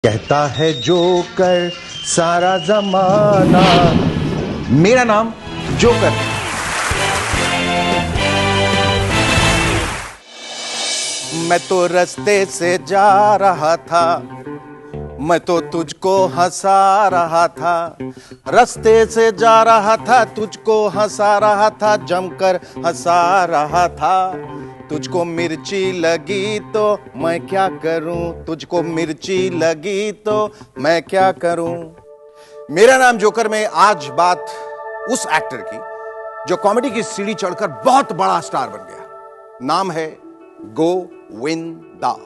कहता है जोकर सारा जमाना, मेरा नाम जोकर। मैं तो रास्ते से जा रहा था, मैं तो तुझको हंसा रहा था, रास्ते से जा रहा था, तुझको हंसा रहा था, जमकर हंसा रहा था। तुझको मिर्ची लगी तो मैं क्या करूं, तुझको मिर्ची लगी तो मैं क्या करूं। मेरा नाम जोकर में आज बात उस एक्टर की जो कॉमेडी की सीढ़ी चढ़कर बहुत बड़ा स्टार बन गया। नाम है गोविंदा।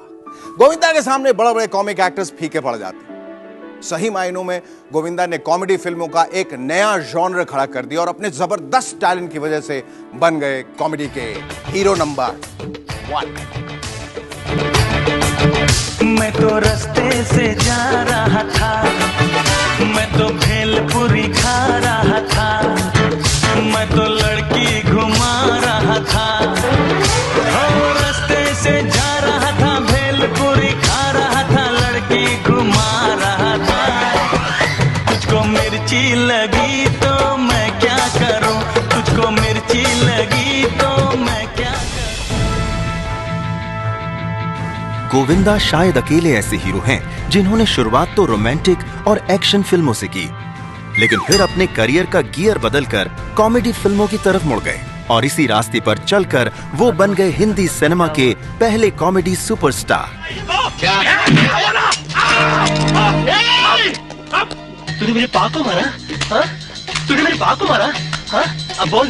गोविंदा के सामने बड़े बड़े कॉमिक एक्टर्स फीके पड़ जाते हैं। सही मायनों में गोविंदा ने कॉमेडी फिल्मों का एक नया जॉनर खड़ा कर दिया और अपने जबरदस्त टैलेंट की वजह से बन गए कॉमेडी के हीरो नंबर 1। मैं तो रास्ते से जा रहा था, मैं तो भेलपुरी खा रहा था, मैं तो लड़की घुमा रहा था। रास्ते से जा रहा था, भेलपुरी खा रहा था, लड़की घुमा रहा था। तुझको मिर्ची लगी तो मैं क्या करूं, तुझको मिर्ची लगी तो मैं क्या करूं। गोविंदा शायद अकेले ऐसे हीरो हैं जिन्होंने शुरुआत तो रोमांटिक और एक्शन फिल्मों से की, लेकिन फिर अपने करियर का गियर बदलकर कॉमेडी फिल्मों की तरफ मुड़ गए और इसी रास्ते पर चलकर वो बन गए हिंदी सिनेमा के पहले कॉमेडी सुपरस्टार। तूने मेरे पाक को मारा? हाँ? तूने मेरे पाक को मारा? हाँ? अब बोल,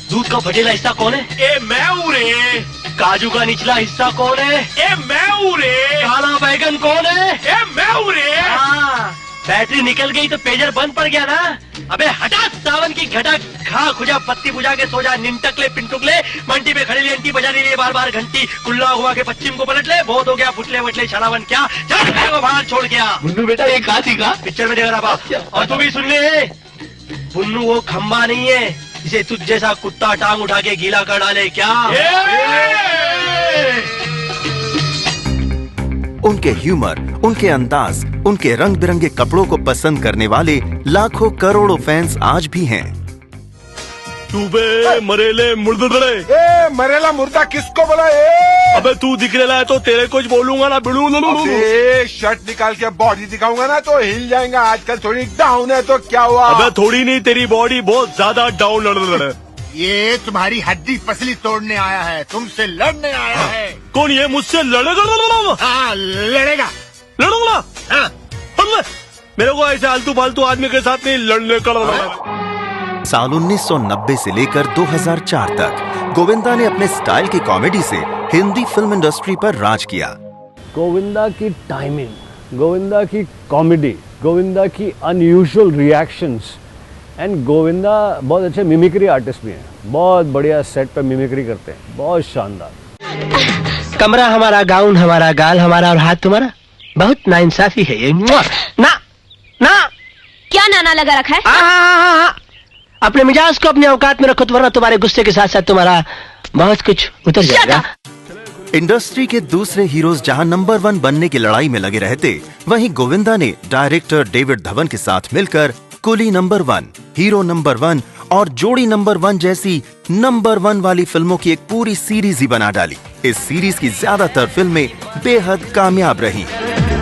दूध का फटेला हिस्सा कौन है? ए मैं हूँ रे। काजू का निचला हिस्सा कौन है? ए मैं हूँ रे। काला बैगन कौन है? ए मैं हूँ रे। हाँ, बैटरी निकल गई तो पेजर बंद पड़ गया ना। अबे हटा सावन की घटा, खा खुजा पत्ती बुझा के सो जा, निंटकले पिंटुकले, मंटी पे खड़े घंटी बजाने लिए बार बार घंटी, कुल्ला हुआ के पश्चिम को पलट ले, बहुत हो गया फुटले वटले छड़ावन क्या, चल को बाहर छोड़ गया। मुन्नू बेटा ये कहा थी का? पिक्चर में देख रहा बाप। और तू भी सुन ले, पुन्नू वो खंबा नहीं है जिसे तुझ जैसा कुत्ता टांग उठा के गीला कर डाले क्या। उनके ह्यूमर, उनके अंदाज, उनके रंग बिरंगे कपड़ों को पसंद करने वाले लाखों करोड़ों फैंस आज भी हैं। तू मरेले मुर्दे। ए मरेला मुर्दा किसको बोला? अबे तू दिख रहा है तो तेरे कुछ बोलूंगा ना बिड़ू। शर्ट निकाल के बॉडी दिखाऊंगा ना तो हिल जाएगा। आजकल थोड़ी डाउन है तो क्या हुआ? अबे थोड़ी नहीं, तेरी बॉडी बहुत ज्यादा डाउन लड़ रहा है। ये तुम्हारी हड्डी पसली तोड़ने आया है, तुमसे लड़ने आया है। कौन ये? मुझसे लड़ेगा? हाँ लड़ेगा। लड़ूंगा? हाँ। मेरे को ऐसे आलतू फालतू आदमी के साथ नहीं लड़ने का। साल 1990 से लेकर 2004 तक गोविंदा ने अपने स्टाइल की कॉमेडी से हिंदी फिल्म इंडस्ट्री पर राज किया। गोविंदा की टाइमिंग, गोविंदा की कॉमेडी, गोविंदा की अनयूजुअल रिएक्शंस एंड गोविंदा बहुत अच्छे मिमिक्री आर्टिस्ट भी हैं। बहुत बढ़िया सेट पे मिमिक्री करते हैं, बहुत शानदार। कमरा हमारा, गाउन हमारा, गाल हमारा और हाथ तुम्हारा। बहुत नाइंसाफी है ये। ना ना क्या नाना लगा रखा है? हाँ। अपने मिजाज को अपने औकात में रखो, वरना तुम्हारे गुस्से के साथ साथ तुम्हारा बहुत कुछ उतर जाएगा। इंडस्ट्री के दूसरे हीरोज जहां नंबर 1 बनने की लड़ाई में लगे रहते, वहीं गोविंदा ने डायरेक्टर डेविड धवन के साथ मिलकर कुली नंबर 1, हीरो नंबर 1 और जोड़ी नंबर 1 जैसी नंबर 1 वाली फिल्मों की एक पूरी सीरीज ही बना डाली। इस सीरीज की ज्यादातर फिल्में बेहद कामयाब रही।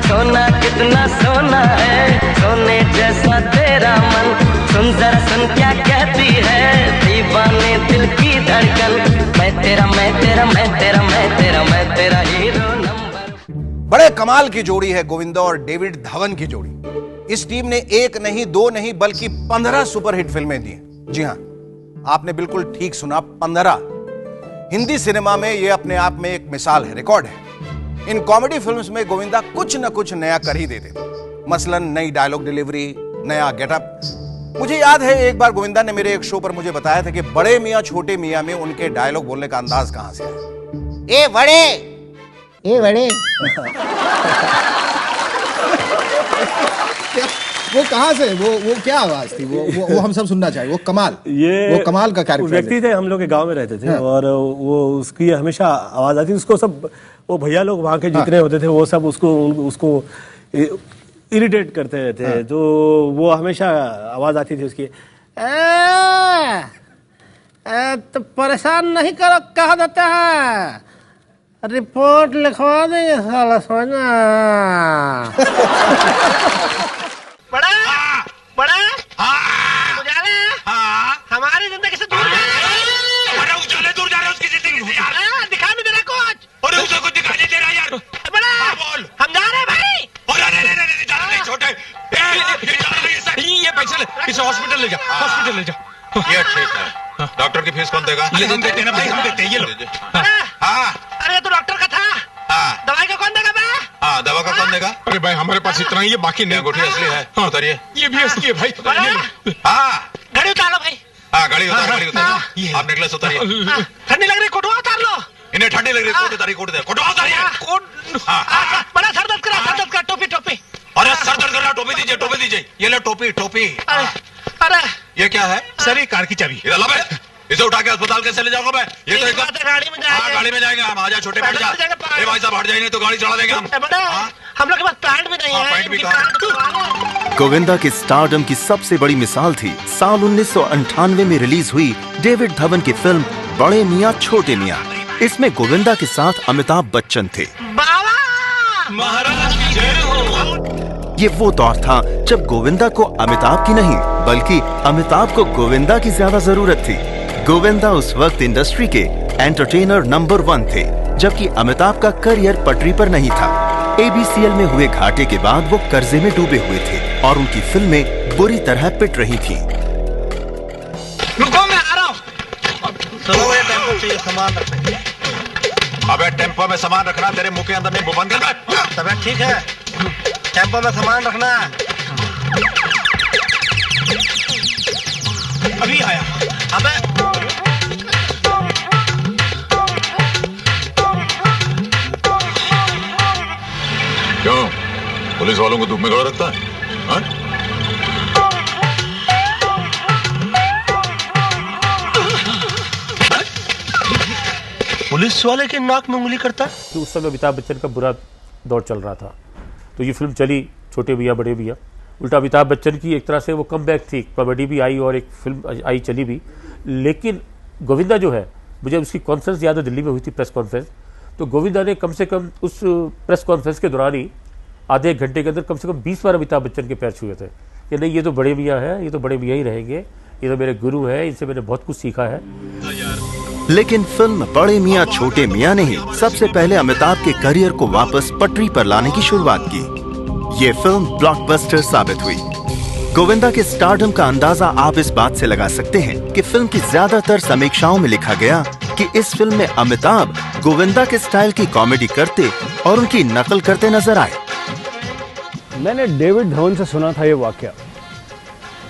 सोना कितना सोना है, सोने जैसा तेरा मन, सुन जरा सुन क्या कहती है दीवाने दिल की धड़कन। मैं तेरा मैं तेरा मैं तेरा मैं तेरा मैं तेरा हीरो नंबर। बड़े कमाल की जोड़ी है गोविंदा और डेविड धवन की जोड़ी। इस टीम ने 1 नहीं 2 नहीं बल्कि 15 सुपरहिट फिल्में दी हैं। जी हां, आपने बिल्कुल ठीक सुना, 15। हिंदी सिनेमा में यह अपने आप में एक मिसाल है, रिकॉर्ड है। इन कॉमेडी फिल्म्स में गोविंदा कुछ न कुछ नया कर ही देते थे। मसलन नई डायलॉग डिलीवरी, नया गेटअप। मुझे याद है एक बार गोविंदा ने मेरे एक शो पर मुझे बताया था कि बड़े मियां छोटे मियां में उनके डायलॉग बोलने का अंदाज कहां से आया। ए बड़े, ए बड़े। वो कहाँ से, वो क्या आवाज थी? वो हम सब सुनना चाहिए। वो कमाल, वो कमाल का कैरेक्टर व्यक्ति थे। हम लोग के गांव में रहते थे। हाँ। और वो उसकी हमेशा आवाज आती, उसको सब वो भैया लोग वहाँ के जितने होते थे वो सब उसको इरिटेट करते रहते हैं। तो वो हमेशा आवाज आती थी उसकी, तो परेशान नहीं करो, कहा देता है रिपोर्ट लिखवा देंगे साला, समझना। बड़ा बड़ा उजाले हमारी जिंदगी से दूर जा रहे हैं। उजाले दूर जा रहे हैं उसकी जिंदगी से यार। दिखा नहीं दे रहा कुछ। और उसे कुछ दिखाई नहीं दे रहा यार। बड़ा बोल, हम जा रहे हैं भाई। नहीं जा रहे, छोटे ये पैसे ले, इसे हॉस्पिटल ले जा, हॉस्पिटल ले जा। ये ठीक है। डॉक्टर की फीस कौन देगा? ये हम देते हैं ना भाई, हम देते हैं। ये लो। अरे तो डॉक्टर का था, दवाई का कौन देगा भाई? हाँ, दवा का कौन देगा? अरे भाई हमारे पास इतना ही है, बाकी नहीं। अंगूठी असली है। हाँ, उतारिए। ये भी असली है भाई। हाँ, घड़ी उतार लो भाई। हाँ, घड़ी उतार, घड़ी उतार। आप नेकलेस उतारिए। ठंडी लग रही, कोटवा उतार लो। इन्हें ठंडी लग रही, कोट उतारिए, कोट दे, कोटवा उतारिए। बड़ा सर दर्द करा, सर दर्द करा, टोपी टोपी। अरे सर दर्द कर रहा, टोपी दीजिए, टोपी दीजिए। ये लो टोपी, टोपी। अरे ये क्या है? सर ये कार की चाबी। इधर ला बे। इसे उठा के अस्पताल कैसे ले जाऊंगा मैं? ये तो एकदम गाड़ी में जाएंगे। हाँ, गाड़ी में जाएंगे हम। आजा छोटे, बैठ जा। ए भाई साहब हट जाइए, तो गाड़ी चढ़ा देंगे हम। हम लोग के पास पैंट भी नहीं है। पैंट भी कहाँ? गोविंदा के स्टारडम की सबसे बड़ी मिसाल थी साल 1998 में रिलीज हुई डेविड धवन की फिल्म बड़े मियाँ छोटे मियाँ। इसमें गोविंदा के साथ अमिताभ बच्चन थे। महाराज की जय हो। ये वो दौर था जब गोविंदा को अमिताभ की नहीं बल्कि अमिताभ को गोविंदा की ज्यादा जरूरत थी। गोविंदा उस वक्त इंडस्ट्री के एंटरटेनर नंबर 1 थे, जबकि अमिताभ का करियर पटरी पर नहीं था। ABCL में हुए घाटे के बाद वो कर्जे में डूबे हुए थे और उनकी फिल्में बुरी तरह पिट रही थीं। रुको मैं आ रहा हूँ। चलो ये टेम्पो चाहिए, सामान रखना। अबे टेम्पो में सामान रखना, तेरे मुंह के अंदर नहीं वो बंद कर। तबियत ठीक है? टेम्पो में सामान रखना। अभी आया। अबे क्यों पुलिस वालों को धूप में खड़ा रखता है? हाँ? पुलिस वाले के नाक में उंगली करता है? तो उस समय अमिताभ बच्चन का बुरा दौर चल रहा था, तो ये फिल्म चली छोटे भैया बड़े भैया। उल्टा अमिताभ बच्चन की एक तरह से वो कम बैक थी, कॉमेडी भी आई और एक फिल्म आई चली भी। लेकिन गोविंदा जो है, मुझे उसकी कॉन्फ्रेंस याद है, दिल्ली में हुई थी प्रेस कॉन्फ्रेंस। तो गोविंदा ने कम से कम उस प्रेस कॉन्फ्रेंस के दौरान ही आधे एक घंटे के अंदर कम से कम 20 बार अमिताभ बच्चन के पैर छुए थे कि नहीं ये तो बड़े मियाँ हैं, ये तो बड़े मियाँ ही रहेंगे, ये तो मेरे गुरु हैं, इनसे मैंने बहुत कुछ सीखा है। लेकिन फिल्म बड़े मियाँ छोटे मियाँ ने ही सबसे पहले अमिताभ के करियर को वापस पटरी पर लाने की शुरुआत की। ये फिल्म ब्लॉकबस्टर साबित हुई। गोविंदा के स्टारडम का अंदाजा आप इस बात से लगा सकते हैं कि फिल्म की ज्यादातर समीक्षाओं में लिखा गया कि इस फिल्म में अमिताभ गोविंदा के स्टाइल की कॉमेडी करते और उनकी नकल करते नजर आए। मैंने डेविड धवन से सुना था ये वाकया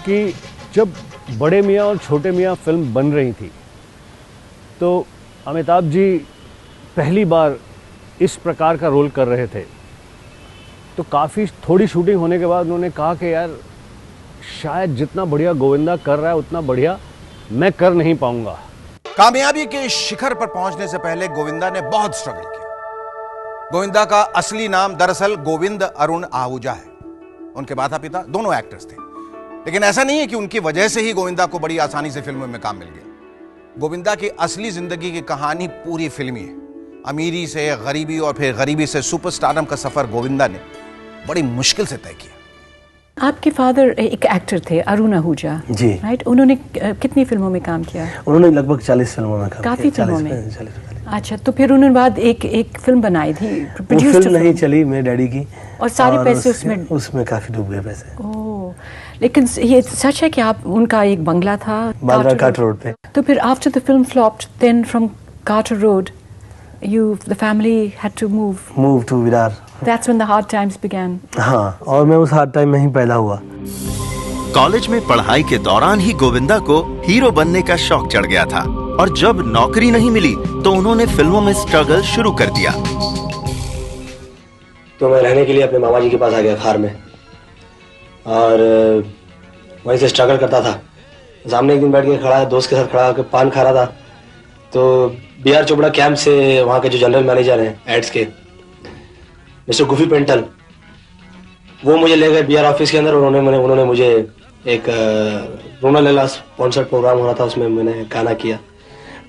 कि जब बड़े मियाँ और छोटे मियाँ फिल्म बन रही थी तो अमिताभ जी पहली बार इस प्रकार का रोल कर रहे थे। तो काफ़ी थोड़ी शूटिंग होने के बाद उन्होंने कहा कि यार शायद जितना बढ़िया गोविंदा कर रहा है उतना बढ़िया मैं कर नहीं पाऊंगा। कामयाबी के शिखर पर पहुंचने से पहले गोविंदा ने बहुत स्ट्रगल किया। गोविंदा का असली नाम दरअसल गोविंद अरुण आहूजा है। उनके माता पिता दोनों एक्टर्स थे, लेकिन ऐसा नहीं है कि उनकी वजह से ही गोविंदा को बड़ी आसानी से फिल्मों में काम मिल गया। गोविंदा की असली जिंदगी की कहानी पूरी फिल्मी है। अमीरी से गरीबी और फिर गरीबी से सुपरस्टारडम का सफर गोविंदा ने बड़ी मुश्किल से तय किया। आपके फादर एक एक्टर थे, अरुण आहूजा जी, राइट? उन्होंने कितनी फिल्मों में काम किया? उन्होंने लगभग 40 फिल्मों में काम किया। काफी फिल्मों में? अच्छा, तो फिर उन्होंने बाद एक फिल्म बनाई थी, फिल्म नहीं चली मेरे डैडी की, और सारे पैसे उसमें काफी डूब गए पैसे। ओह, लेकिन ये सच है कि आप उनका एक बंगला था बालरा कार्टर रोड पे। तो फिर after the film flopped, then from Carter road the family had to move to Virar. That's when the hard times began. हाँ, और मैं उस हार्ड टाइम में ही पैदा हुआ। कॉलेज में पढ़ाई के दौरान ही गोविंदा को हीरो बनने का शौक चढ़ गया था और जब नौकरी नहीं मिली तो उन्होंने फिल्मों में स्ट्रगल शुरू कर दिया। तो मैं रहने के लिए अपने मामा जी के पास आ गया खार में, और वहीं से स्ट्रगल करता था। सामने एक दिन बैठ के खड़ा, दोस्त के साथ खड़ा होकर पान खा रहा था, तो BR चोपड़ा कैंप से वहाँ के जो जनरल मैनेजर हैं एड्स के, मिस्टर गुफी पेंटल, वो मुझे ले गए बीआर ऑफिस के अंदर। उन्होंने मुझे एक रोना लैला स्पॉन्सर्ड प्रोग्राम हो रहा था, उसमें मैंने गाना किया।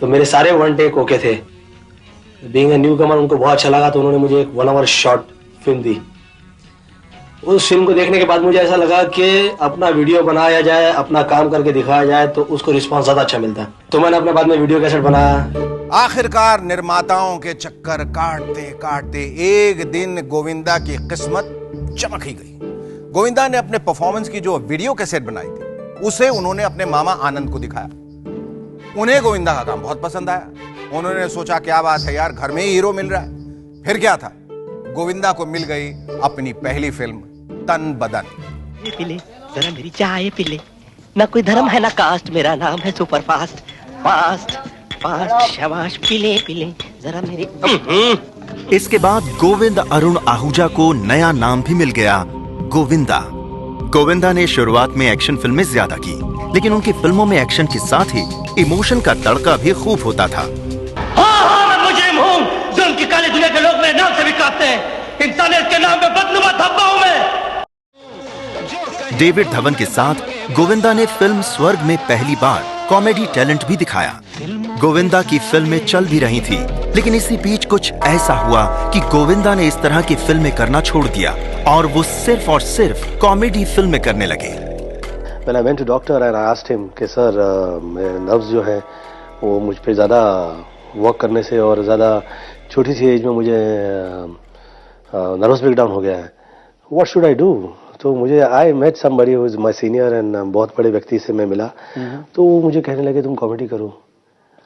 तो मेरे सारे 1 टेक ओके थे। बीइंग ए न्यू कमर उनको बहुत अच्छा लगा, तो उन्होंने मुझे एक 1 आवर शॉर्ट फिल्म दी। उस फिल्म को देखने के बाद मुझे ऐसा लगा कि अपना वीडियो बनाया जाए, अपना काम करके दिखाया जाए तो उसको रिस्पॉन्स ज्यादा अच्छा मिलता है। तो मैंने अपने बाद में वीडियो कैसेट बनाया। आखिरकार निर्माताओं के चक्कर काटते काटते एक दिन गोविंदा की किस्मत चमक ही गई। गोविंदा ने अपने परफॉर्मेंस की जो वीडियो कैसेट बनाई थी उसे उन्होंने अपने मामा आनंद को दिखाया। उन्हें गोविंदा का काम बहुत पसंद आया। उन्होंने सोचा क्या बात है यार, घर में ही हीरो मिल रहा है। फिर क्या था, गोविंदा को मिल गई अपनी पहली फिल्म तन बदन। पिले जरा मेरी चाय पिले, ना कोई धर्म है ना कास्ट, मेरा नाम है सुपर फास्ट फास्ट फास्ट, शाबाश पिले पिले जरा मेरी। इसके बाद गोविंद अरुण आहूजा को नया नाम भी मिल गया, गोविंदा। गोविंदा ने शुरुआत में एक्शन फिल्में ज्यादा की, लेकिन उनकी फिल्मों में एक्शन के साथ ही इमोशन का तड़का भी खूब होता था। हाँ, मैं मुजरिम हूँ, जुल्म की काली दुनिया के लोग मेरे नाम से भी कांपते हैं। इंसानियत के नाम पे बदनुमा धब्बा हूँ मैं। डेविड धवन के साथ गोविंदा ने फिल्म स्वर्ग में पहली बार कॉमेडी टैलेंट भी दिखाया। गोविंदा की फिल्में चल भी रही थी, लेकिन इसी बीच कुछ ऐसा हुआ कि गोविंदा ने इस तरह की फिल्में करना छोड़ दिया और वो सिर्फ और सिर्फ कॉमेडी फिल्में करने लगे। When I went to doctor and I asked him कि सर मेरे नर्व्स जो है वो मुझ पे ज़्यादा वर्क करने से और ज़्यादा छोटी सी एज में मुझे नर्वस ब्रेकडाउन हो गया है, व्हाट शुड आई डू। तो मुझे I met somebody who is my senior and बहुत बड़े व्यक्ति से मैं मिला। तो वो मुझे कहने लगे तुम कॉमेडी करो।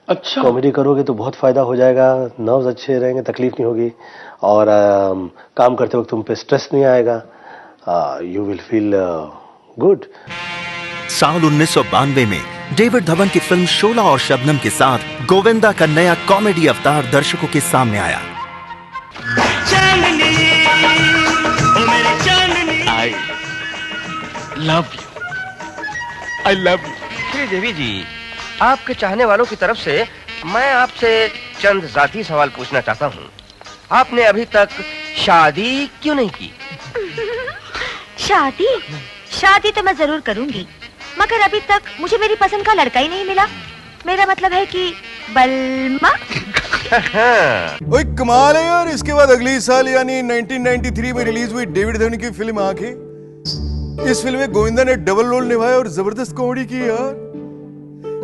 अच्छा, कॉमेडी करोगे तो बहुत फायदा हो जाएगा, नर्व्स अच्छे रहेंगे, तकलीफ नहीं होगी और काम करते वक्त तुम पे स्ट्रेस नहीं आएगा, यू विल फील गुड। साल 1992 में डेविड धवन की फिल्म शोला और शबनम के साथ गोविंदा का नया कॉमेडी अवतार दर्शकों के सामने आया। I love you. श्रीदेवी जी, आपके चाहने वालों की तरफ से मैं आपसे चंद जाती सवाल पूछना चाहता हूँ। आपने अभी तक शादी क्यों नहीं की? शादी तो मैं जरूर करूंगी, मगर अभी तक मुझे मेरी पसंद का लड़का ही नहीं मिला। मेरा मतलब है कि बलमा। ओए कमाल है यार। इसके बाद अगली साल यानी 1993 में रिलीज हुई डेविड धवन की फिल्म आंखें। इस फिल्म में गोविंदा ने डबल रोल निभाया और जबरदस्त कॉमेडी की यार।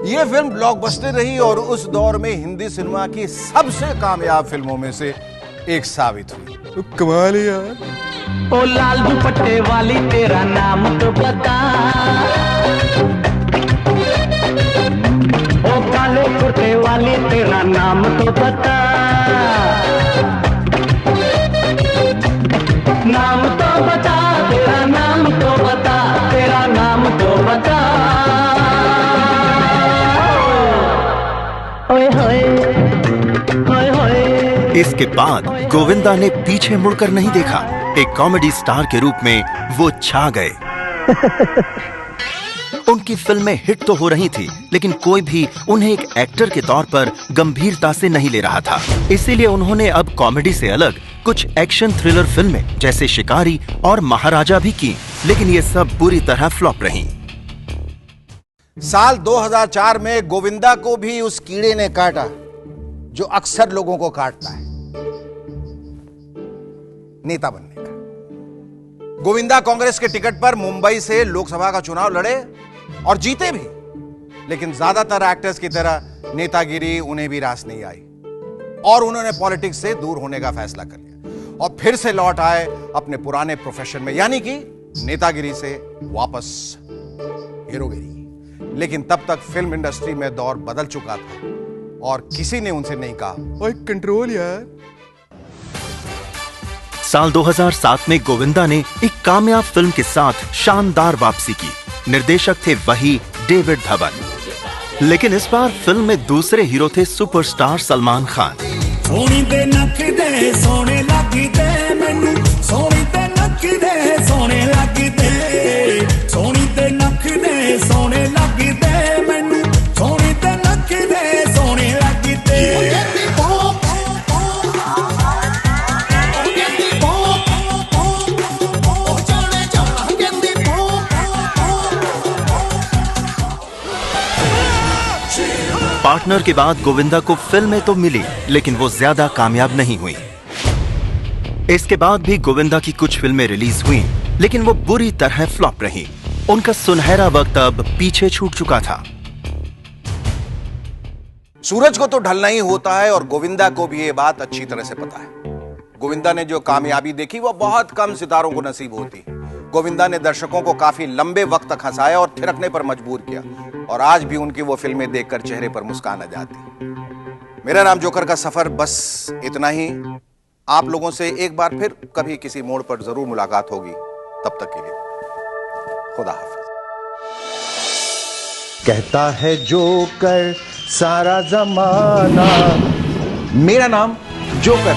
ये फिल्म ब्लॉकबस्टर रही और उस दौर में हिंदी सिनेमा की सबसे कामयाब फिल्मों में से एक साबित हुई। तो कमाल है यार। ओ लाल दुपट्टे वाली तेरा नाम तो बता, ओ काले कुर्ते वाली तेरा नाम तो बता, नाम तो बता, तेरा नाम तो बता, तेरा नाम तो बता। ओए होए ओए होए। इसके बाद गोविंदा ने पीछे मुड़कर नहीं देखा। एक कॉमेडी स्टार के रूप में वो छा गए। उनकी फिल्में हिट तो हो रही थी, लेकिन कोई भी उन्हें एक एक्टर के तौर पर गंभीरता से नहीं ले रहा था। इसीलिए उन्होंने अब कॉमेडी से अलग कुछ एक्शन थ्रिलर फिल्में जैसे शिकारी और महाराजा भी की, लेकिन ये सब बुरी तरह फ्लॉप रही। साल 2004 में गोविंदा को भी उस कीड़े ने काटा जो अक्सर लोगों को काटता है, नेता बनने का। गोविंदा कांग्रेस के टिकट पर मुंबई से लोकसभा का चुनाव लड़े और जीते भी, लेकिन ज्यादातर एक्टर्स की तरह नेतागिरी उन्हें भी रास नहीं आई और उन्होंने पॉलिटिक्स से दूर होने का फैसला कर लिया और फिर से लौट आए अपने पुराने प्रोफेशन में, यानी कि नेतागिरी से वापस हीरोगिरी। लेकिन तब तक फिल्म इंडस्ट्री में दौर बदल चुका था और किसी ने उनसे नहीं कहा ओए कंट्रोल यार। साल 2007 में गोविंदा ने एक कामयाब फिल्म के साथ शानदार वापसी की। निर्देशक थे वही डेविड धवन, लेकिन इस बार फिल्म में दूसरे हीरो थे सुपरस्टार सलमान खान। सोनी दे नक दे सोने लगी दे मैनू, सोनी दे नक दे सोने लगी दे, सोनी दे नक दे सोने लगी दे मैनू, सोनी दे नक दे सोने लगी दे। पार्टनर के बाद गोविंदा को फिल्में तो मिली, लेकिन वो ज्यादा कामयाब नहीं हुई। इसके बाद भी गोविंदा की कुछ फिल्में रिलीज हुई, लेकिन वो बुरी तरह फ्लॉप रही। उनका सुनहरा वक्त अब पीछे छूट चुका था। सूरज को तो ढलना ही होता है और गोविंदा को भी ये बात अच्छी तरह से पता है। गोविंदा ने जो कामयाबी देखी वो बहुत कम सितारों को नसीब होती। गोविंदा ने दर्शकों को काफी लंबे वक्त तक हंसाया और थिरकने पर मजबूर किया, और आज भी उनकी वो फिल्में देखकर चेहरे पर मुस्कान आ जाती। मेरा नाम जोकर का सफर बस इतना ही। आप लोगों से एक बार फिर कभी किसी मोड़ पर जरूर मुलाकात होगी। तब तक के लिए खुदा हाफिज। कहता है जोकर सारा जमाना, मेरा नाम जोकर।